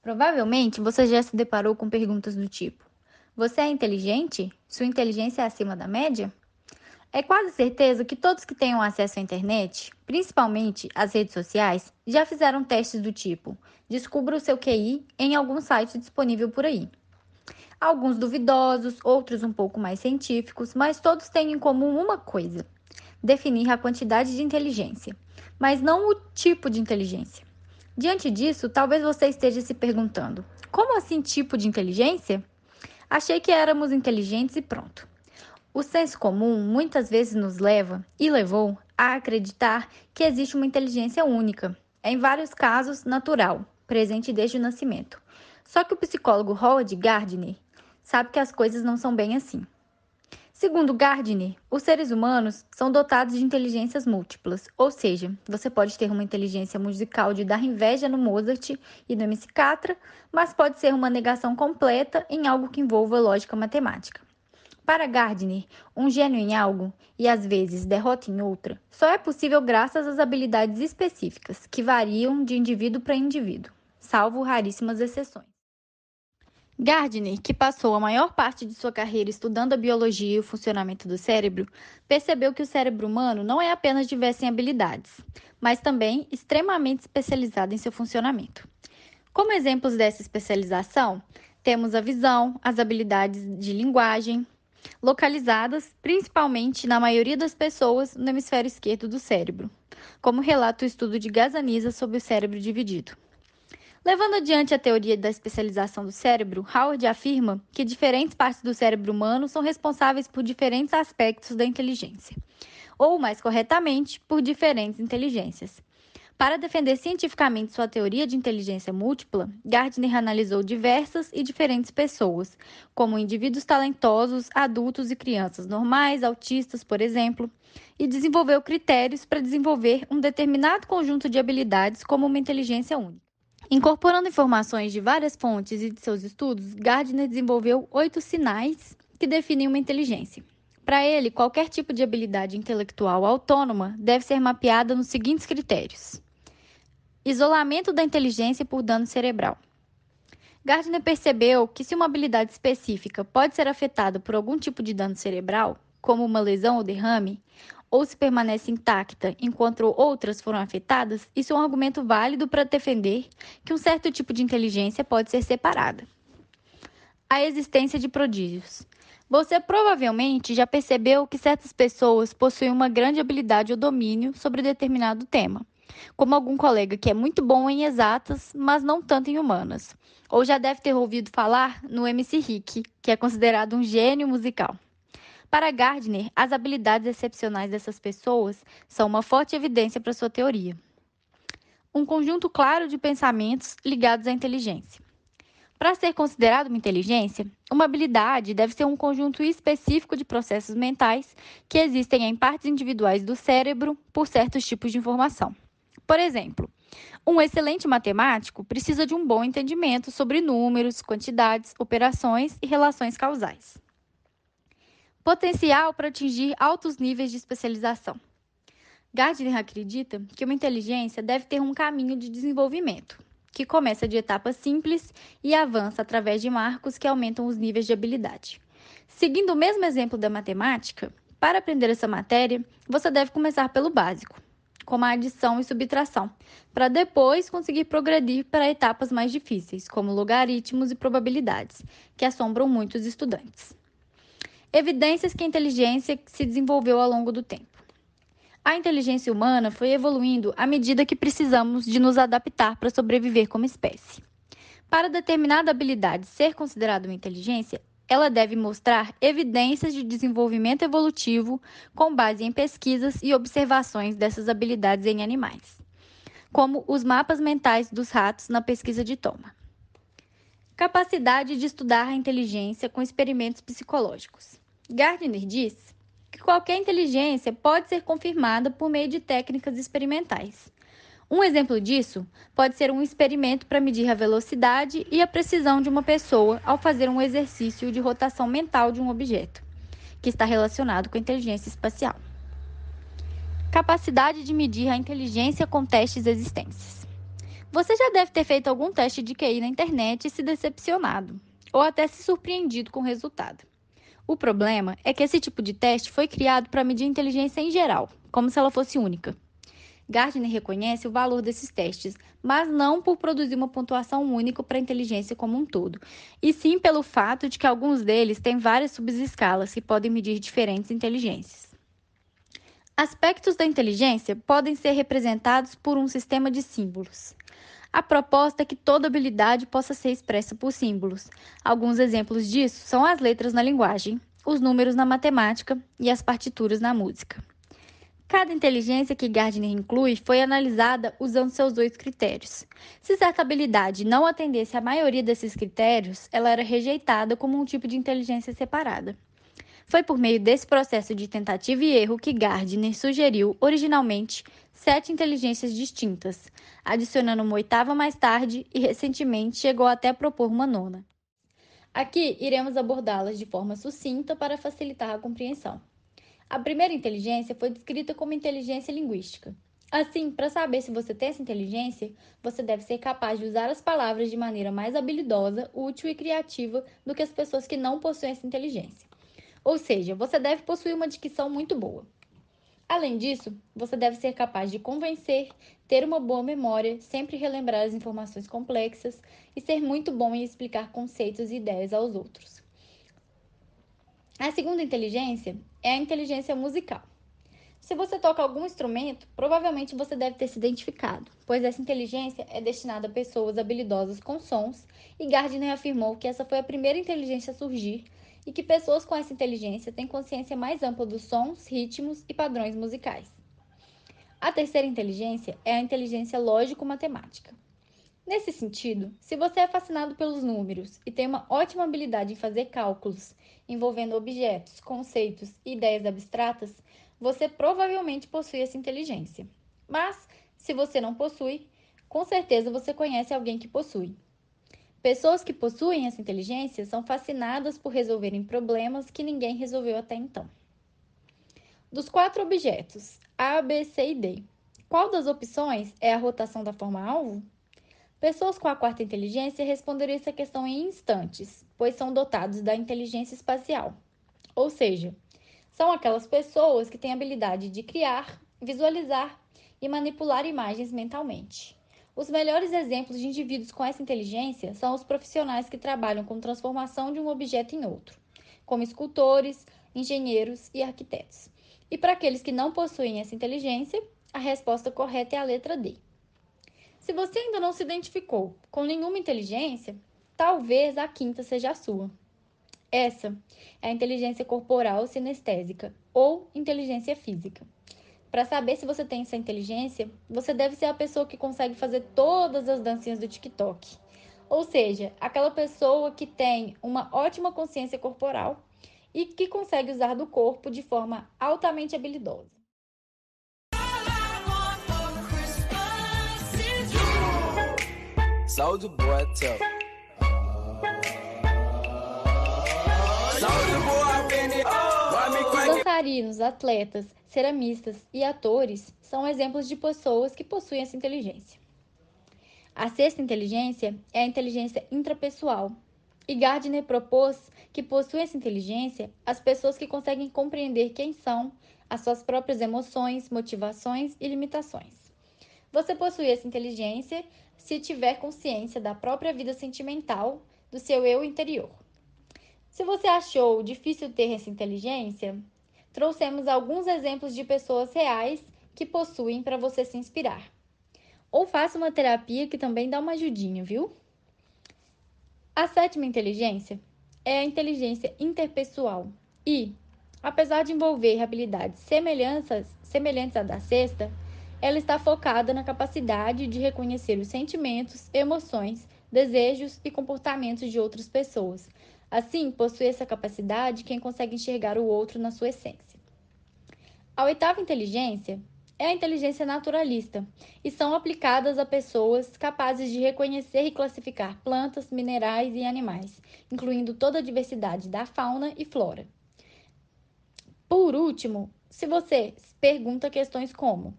Provavelmente você já se deparou com perguntas do tipo: Você é inteligente? Sua inteligência é acima da média? É quase certeza que todos que tenham acesso à internet, principalmente as redes sociais, já fizeram testes do tipo: Descubra o seu QI em algum site disponível por aí. Alguns duvidosos, outros um pouco mais científicos, mas todos têm em comum uma coisa: definir a quantidade de inteligência, mas não o tipo de inteligência. Diante disso, talvez você esteja se perguntando: como assim tipo de inteligência? Achei que éramos inteligentes e pronto. O senso comum muitas vezes nos leva, e levou, a acreditar que existe uma inteligência única, em vários casos natural, presente desde o nascimento. Só que o psicólogo Howard Gardner sabe que as coisas não são bem assim. Segundo Gardner, os seres humanos são dotados de inteligências múltiplas, ou seja, você pode ter uma inteligência musical de dar inveja no Mozart e no MC Catra, mas pode ser uma negação completa em algo que envolva lógica matemática. Para Gardner, um gênio em algo, e às vezes derrota em outra, só é possível graças às habilidades específicas, que variam de indivíduo para indivíduo, salvo raríssimas exceções. Gardner, que passou a maior parte de sua carreira estudando a biologia e o funcionamento do cérebro, percebeu que o cérebro humano não é apenas diverso em habilidades, mas também extremamente especializado em seu funcionamento. Como exemplos dessa especialização, temos a visão, as habilidades de linguagem, localizadas principalmente na maioria das pessoas no hemisfério esquerdo do cérebro, como relata o estudo de Gazzaniga sobre o cérebro dividido. Levando adiante a teoria da especialização do cérebro, Howard afirma que diferentes partes do cérebro humano são responsáveis por diferentes aspectos da inteligência, ou, mais corretamente, por diferentes inteligências. Para defender cientificamente sua teoria de inteligência múltipla, Gardner analisou diversas e diferentes pessoas, como indivíduos talentosos, adultos e crianças normais, autistas, por exemplo, e desenvolveu critérios para desenvolver um determinado conjunto de habilidades como uma inteligência única. Incorporando informações de várias fontes e de seus estudos, Gardner desenvolveu 8 sinais que definem uma inteligência. Para ele, qualquer tipo de habilidade intelectual autônoma deve ser mapeada nos seguintes critérios: isolamento da inteligência por dano cerebral. Gardner percebeu que se uma habilidade específica pode ser afetada por algum tipo de dano cerebral, como uma lesão ou derrame, ou se permanece intacta enquanto outras foram afetadas, isso é um argumento válido para defender que um certo tipo de inteligência pode ser separada. A existência de prodígios. Você provavelmente já percebeu que certas pessoas possuem uma grande habilidade ou domínio sobre determinado tema, como algum colega que é muito bom em exatas, mas não tanto em humanas. Ou já deve ter ouvido falar no MC Rick, que é considerado um gênio musical. Para Gardner, as habilidades excepcionais dessas pessoas são uma forte evidência para sua teoria. Um conjunto claro de pensamentos ligados à inteligência. Para ser considerado uma inteligência, uma habilidade deve ser um conjunto específico de processos mentais que existem em partes individuais do cérebro por certos tipos de informação. Por exemplo, um excelente matemático precisa de um bom entendimento sobre números, quantidades, operações e relações causais. Potencial para atingir altos níveis de especialização. Gardner acredita que uma inteligência deve ter um caminho de desenvolvimento, que começa de etapas simples e avança através de marcos que aumentam os níveis de habilidade. Seguindo o mesmo exemplo da matemática, para aprender essa matéria, você deve começar pelo básico, como a adição e subtração, para depois conseguir progredir para etapas mais difíceis, como logaritmos e probabilidades, que assombram muitos estudantes. Evidências que a inteligência se desenvolveu ao longo do tempo. A inteligência humana foi evoluindo à medida que precisamos de nos adaptar para sobreviver como espécie. Para determinada habilidade ser considerada uma inteligência, ela deve mostrar evidências de desenvolvimento evolutivo com base em pesquisas e observações dessas habilidades em animais, como os mapas mentais dos ratos na pesquisa de Toma. Capacidade de estudar a inteligência com experimentos psicológicos. Gardner diz que qualquer inteligência pode ser confirmada por meio de técnicas experimentais. Um exemplo disso pode ser um experimento para medir a velocidade e a precisão de uma pessoa ao fazer um exercício de rotação mental de um objeto, que está relacionado com a inteligência espacial. Capacidade de medir a inteligência com testes existentes. Você já deve ter feito algum teste de QI na internet e se decepcionado, ou até se surpreendido com o resultado. O problema é que esse tipo de teste foi criado para medir inteligência em geral, como se ela fosse única. Gardner reconhece o valor desses testes, mas não por produzir uma pontuação única para a inteligência como um todo, e sim pelo fato de que alguns deles têm várias subescalas que podem medir diferentes inteligências. Aspectos da inteligência podem ser representados por um sistema de símbolos. A proposta é que toda habilidade possa ser expressa por símbolos. Alguns exemplos disso são as letras na linguagem, os números na matemática e as partituras na música. Cada inteligência que Gardner inclui foi analisada usando seus 2 critérios. Se certa habilidade não atendesse à maioria desses critérios, ela era rejeitada como um tipo de inteligência separada. Foi por meio desse processo de tentativa e erro que Gardner sugeriu, originalmente, 7 inteligências distintas, adicionando uma 8ª mais tarde e, recentemente, chegou até a propor uma 9ª. Aqui, iremos abordá-las de forma sucinta para facilitar a compreensão. A primeira inteligência foi descrita como inteligência linguística. Assim, para saber se você tem essa inteligência, você deve ser capaz de usar as palavras de maneira mais habilidosa, útil e criativa do que as pessoas que não possuem essa inteligência. Ou seja, você deve possuir uma dicção muito boa. Além disso, você deve ser capaz de convencer, ter uma boa memória, sempre relembrar as informações complexas e ser muito bom em explicar conceitos e ideias aos outros. A segunda inteligência é a inteligência musical. Se você toca algum instrumento, provavelmente você deve ter se identificado, pois essa inteligência é destinada a pessoas habilidosas com sons, e Gardner afirmou que essa foi a primeira inteligência a surgir e que pessoas com essa inteligência têm consciência mais ampla dos sons, ritmos e padrões musicais. A terceira inteligência é a inteligência lógico-matemática. Nesse sentido, se você é fascinado pelos números e tem uma ótima habilidade em fazer cálculos envolvendo objetos, conceitos e ideias abstratas, você provavelmente possui essa inteligência. Mas, se você não possui, com certeza você conhece alguém que possui. Pessoas que possuem essa inteligência são fascinadas por resolverem problemas que ninguém resolveu até então. Dos 4 objetos, A, B, C e D, qual das opções é a rotação da forma-alvo? Pessoas com a quarta inteligência responderiam essa questão em instantes, pois são dotados da inteligência espacial. Ou seja, são aquelas pessoas que têm a habilidade de criar, visualizar e manipular imagens mentalmente. Os melhores exemplos de indivíduos com essa inteligência são os profissionais que trabalham com transformação de um objeto em outro, como escultores, engenheiros e arquitetos. E para aqueles que não possuem essa inteligência, a resposta correta é a letra D. Se você ainda não se identificou com nenhuma inteligência, talvez a quinta seja a sua. Essa é a inteligência corporal sinestésica ou inteligência física. Para saber se você tem essa inteligência, você deve ser a pessoa que consegue fazer todas as dancinhas do TikTok. Ou seja, aquela pessoa que tem uma ótima consciência corporal e que consegue usar do corpo de forma altamente habilidosa. Soulja Boy tell. Os dançarinos, atletas, ceramistas e atores são exemplos de pessoas que possuem essa inteligência. A sexta inteligência é a inteligência intrapessoal. E Gardner propôs que possuem essa inteligência as pessoas que conseguem compreender quem são, as suas próprias emoções, motivações e limitações. Você possui essa inteligência se tiver consciência da própria vida sentimental, do seu eu interior. Se você achou difícil ter essa inteligência, trouxemos alguns exemplos de pessoas reais que possuem para você se inspirar. Ou faça uma terapia que também dá uma ajudinha, viu? A sétima inteligência é a inteligência interpessoal e, apesar de envolver habilidades semelhantes à da sexta, ela está focada na capacidade de reconhecer os sentimentos, emoções, desejos e comportamentos de outras pessoas. Assim, possui essa capacidade quem consegue enxergar o outro na sua essência. A oitava inteligência é a inteligência naturalista e são aplicadas a pessoas capazes de reconhecer e classificar plantas, minerais e animais, incluindo toda a diversidade da fauna e flora. Por último, se você pergunta questões como: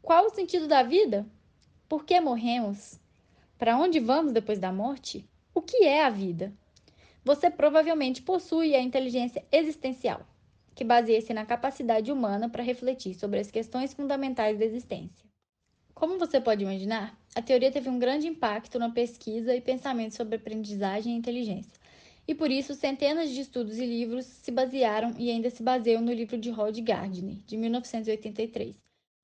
qual o sentido da vida? Por que morremos? Para onde vamos depois da morte? O que é a vida? Você provavelmente possui a inteligência existencial, que baseia-se na capacidade humana para refletir sobre as questões fundamentais da existência. Como você pode imaginar, a teoria teve um grande impacto na pesquisa e pensamento sobre aprendizagem e inteligência. E por isso, centenas de estudos e livros se basearam e ainda se baseiam no livro de Rod Gardner, de 1983.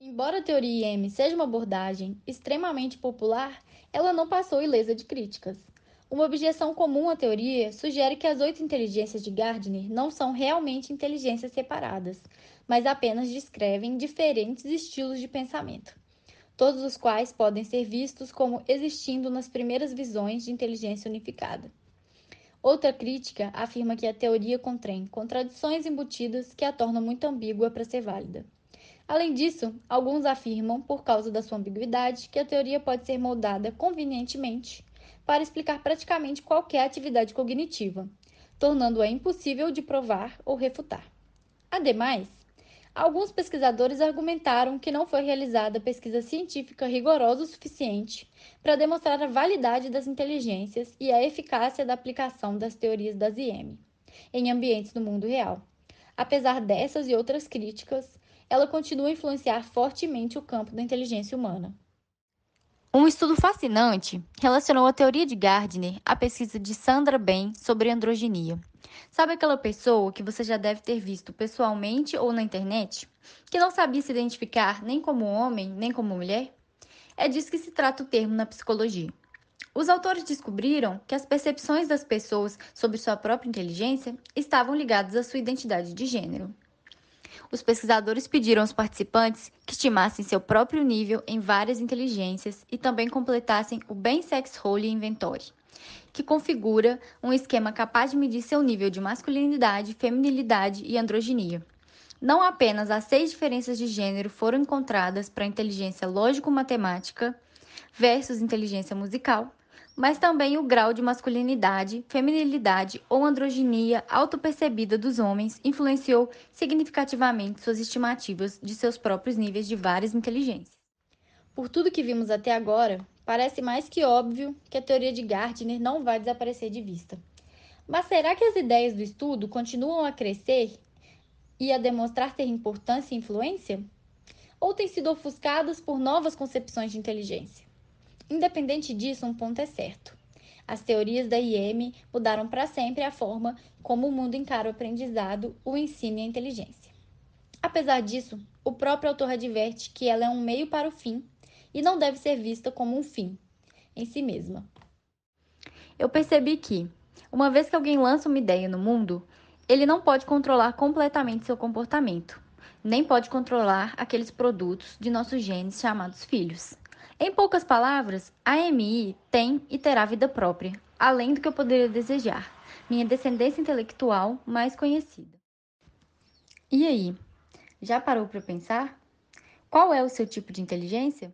Embora a teoria IM seja uma abordagem extremamente popular, ela não passou ilesa de críticas. Uma objeção comum à teoria sugere que as 8 inteligências de Gardner não são realmente inteligências separadas, mas apenas descrevem diferentes estilos de pensamento, todos os quais podem ser vistos como existindo nas primeiras visões de inteligência unificada. Outra crítica afirma que a teoria contém contradições embutidas que a tornam muito ambígua para ser válida. Além disso, alguns afirmam, por causa da sua ambiguidade, que a teoria pode ser moldada convenientemente para explicar praticamente qualquer atividade cognitiva, tornando-a impossível de provar ou refutar. Ademais, alguns pesquisadores argumentaram que não foi realizada pesquisa científica rigorosa o suficiente para demonstrar a validade das inteligências e a eficácia da aplicação das teorias das IM em ambientes do mundo real. Apesar dessas e outras críticas, ela continua a influenciar fortemente o campo da inteligência humana. Um estudo fascinante relacionou a teoria de Gardner à pesquisa de Sandra Bem sobre androginia. Sabe aquela pessoa que você já deve ter visto pessoalmente ou na internet, que não sabia se identificar nem como homem nem como mulher? É disso que se trata o termo na psicologia. Os autores descobriram que as percepções das pessoas sobre sua própria inteligência estavam ligadas à sua identidade de gênero. Os pesquisadores pediram aos participantes que estimassem seu próprio nível em várias inteligências e também completassem o Ben-Sex Role Inventory, que configura um esquema capaz de medir seu nível de masculinidade, feminilidade e androginia. Não apenas as 6 diferenças de gênero foram encontradas para a inteligência lógico-matemática versus inteligência musical, mas também o grau de masculinidade, feminilidade ou androginia autopercebida dos homens influenciou significativamente suas estimativas de seus próprios níveis de várias inteligências. Por tudo que vimos até agora, parece mais que óbvio que a teoria de Gardner não vai desaparecer de vista. Mas será que as ideias do estudo continuam a crescer e a demonstrar ter importância e influência? Ou têm sido ofuscadas por novas concepções de inteligência? Independente disso, um ponto é certo. As teorias da IM mudaram para sempre a forma como o mundo encara o aprendizado, o ensino e a inteligência. Apesar disso, o próprio autor adverte que ela é um meio para o fim e não deve ser vista como um fim em si mesma. Eu percebi que, uma vez que alguém lança uma ideia no mundo, ele não pode controlar completamente seu comportamento, nem pode controlar aqueles produtos de nossos genes chamados filhos. Em poucas palavras, a AMI tem e terá vida própria, além do que eu poderia desejar, minha descendência intelectual mais conhecida. E aí, já parou para pensar? Qual é o seu tipo de inteligência?